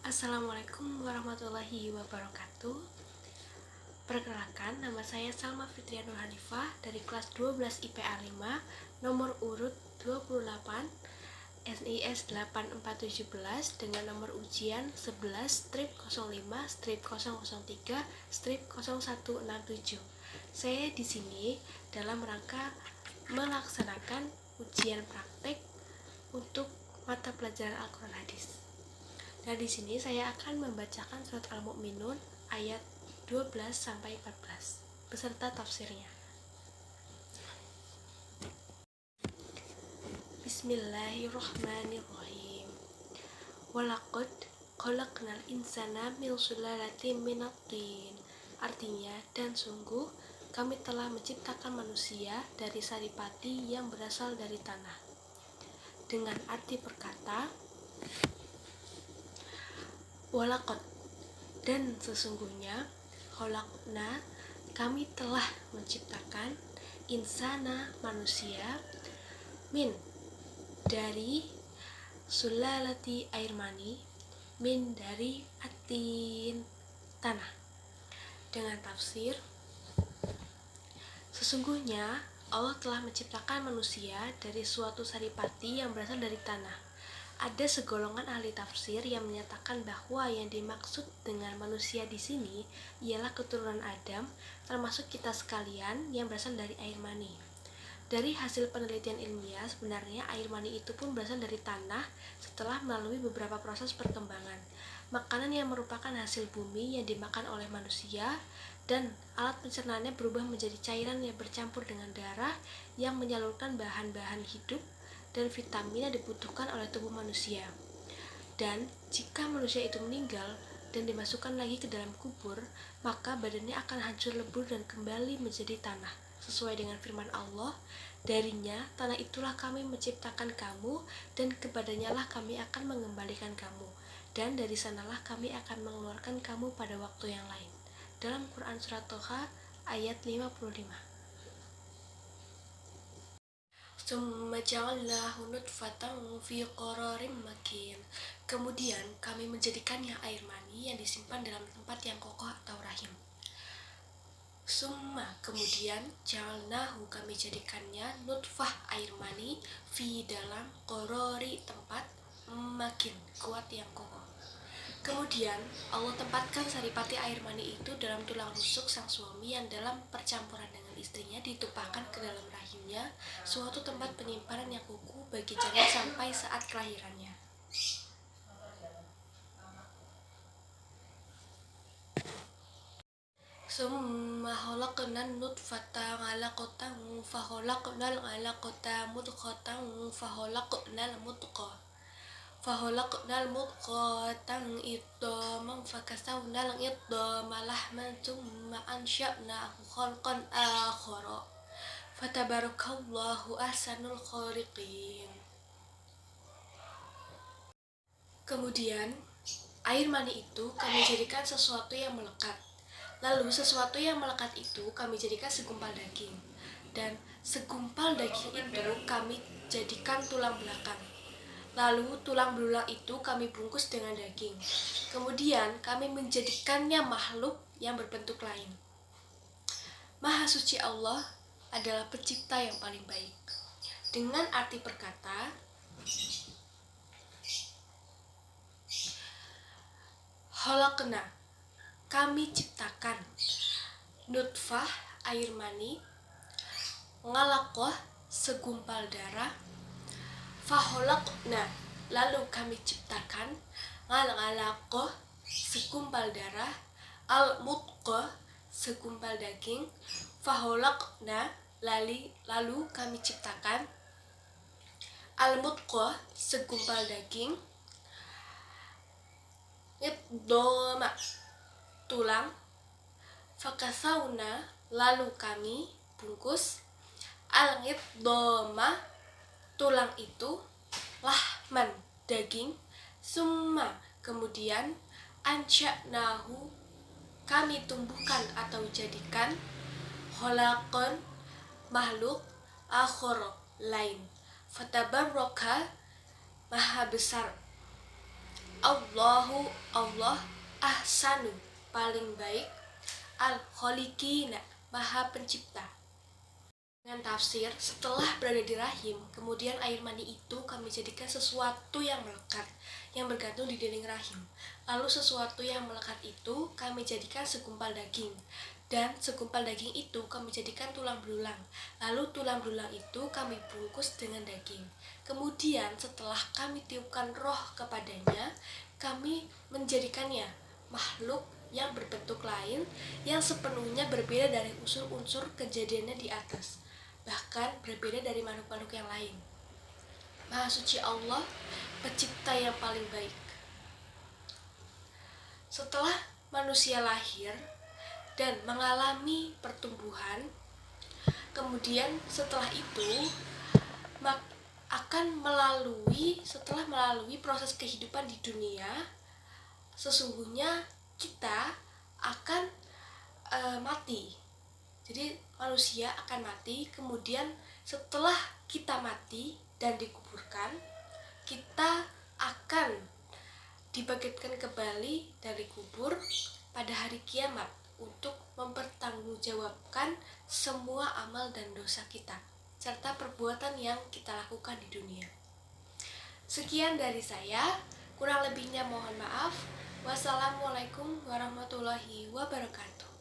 Assalamualaikum warahmatullahi wabarakatuh. Perkenalkan, nama saya Salma Fitria Nur Hanifah dari kelas 12 IPA 5, nomor urut 28, NIS 8417 dengan nomor ujian 11-05-003-0167. Saya di sini dalam rangka melaksanakan ujian praktek untuk mata pelajaran Al-Quran Hadis. Dan di sini saya akan membacakan surat Al-Mu'minun ayat 12 sampai 14 beserta tafsirnya. Bismillahirrahmanirrahim. Walaqad khalaqnal insana min sulalatin minat tin. Artinya, dan sungguh kami telah menciptakan manusia dari saripati yang berasal dari tanah. Dengan arti perkata, walaqad, dan sesungguhnya, khalaqna, kami telah menciptakan, insana, manusia, min, dari, sulalati, air mani, min, dari, atin, tanah. Dengan tafsir, sesungguhnya Allah telah menciptakan manusia dari suatu saripati yang berasal dari tanah. Ada segolongan ahli tafsir yang menyatakan bahwa yang dimaksud dengan manusia di sini ialah keturunan Adam, termasuk kita sekalian yang berasal dari air mani. Dari hasil penelitian ilmiah, sebenarnya air mani itu pun berasal dari tanah setelah melalui beberapa proses perkembangan. Makanan yang merupakan hasil bumi yang dimakan oleh manusia, dan alat pencernaannya berubah menjadi cairan yang bercampur dengan darah yang menyalurkan bahan-bahan hidup dan vitamin yang dibutuhkan oleh tubuh manusia. Dan jika manusia itu meninggal dan dimasukkan lagi ke dalam kubur, maka badannya akan hancur lebur dan kembali menjadi tanah. Sesuai dengan firman Allah, darinya tanah itulah kami menciptakan kamu, dan kepadanya lah kami akan mengembalikan kamu, dan dari sanalah kami akan mengeluarkan kamu pada waktu yang lain. Dalam Quran Surat Toha ayat 55. Summa ja'alnahu nutfatan fi qararin makin. Kemudian kami menjadikannya air mani yang disimpan dalam tempat yang kokoh atau rahim. Summa, kemudian, ja'alnahu, kami jadikannya, nutfah, air mani, fi, dalam, qorori, tempat, makin, kuat yang kokoh. Kemudian Allah tempatkan saripati air mani itu dalam tulang rusuk sang suami yang dalam percampuran dengan istrinya ditumpahkan ke dalam rahimnya, suatu tempat penyimpanan yang kukuh bagi janin sampai saat kelahirannya. Summa khalaqnal nutfata 'alaqatan fa khalaqnal 'alaqata mudghatan fa khalaqnal mudghatan idhaman fa kasawnal idhama lahman thumma ansha'nahu khalqan akhara fatabarakallahu ahsanul khaliqin. Kemudian air mani itu kami jadikan sesuatu yang melekat. Lalu sesuatu yang melekat itu kami jadikan segumpal daging, dan segumpal daging itu kami jadikan tulang belakang. Lalu tulang belulang itu kami bungkus dengan daging. Kemudian kami menjadikannya makhluk yang berbentuk lain. Maha suci Allah adalah pencipta yang paling baik. Dengan arti perkata, khalaqna, kami ciptakan, nutfah, air mani, ngalaqah, segumpal darah, faholaqna, lalu kami ciptakan, ngalaqah, segumpal darah, al-mudghah, segumpal daging, faholaqna, lalu kami ciptakan, al-mudghah, segumpal daging, idhama, tulang, fakasawna, lalu kami bungkus, al-idhama, tulang itu, lahman, daging, summa, kemudian, ansha'nahu, kami tumbuhkan atau jadikan, khalaqan, makhluk, akhar, lain, fatabarraka, maha besar Allah ahsanu paling baik, al-kholiqina maha pencipta. Dengan tafsir, setelah berada di rahim, kemudian air mani itu kami jadikan sesuatu yang melekat, yang bergantung di dinding rahim. Lalu sesuatu yang melekat itu kami jadikan segumpal daging, dan segumpal daging itu kami jadikan tulang belulang. Lalu tulang belulang itu kami bungkus dengan daging. Kemudian setelah kami tiupkan roh kepadanya, kami menjadikannya makhluk yang berbentuk lain, yang sepenuhnya berbeda dari unsur-unsur kejadiannya di atas, bahkan berbeda dari makhluk-makhluk yang lain. Maha suci Allah, pencipta yang paling baik. Setelah manusia lahir dan mengalami pertumbuhan, kemudian setelah itu setelah melalui proses kehidupan di dunia, sesungguhnya kita akan mati. Jadi manusia akan mati, kemudian setelah kita mati dan dikuburkan, kita akan dibangkitkan kembali dari kubur pada hari kiamat untuk mempertanggungjawabkan semua amal dan dosa kita serta perbuatan yang kita lakukan di dunia. Sekian dari saya, kurang lebihnya mohon maaf. Wassalamualaikum warahmatullahi wabarakatuh.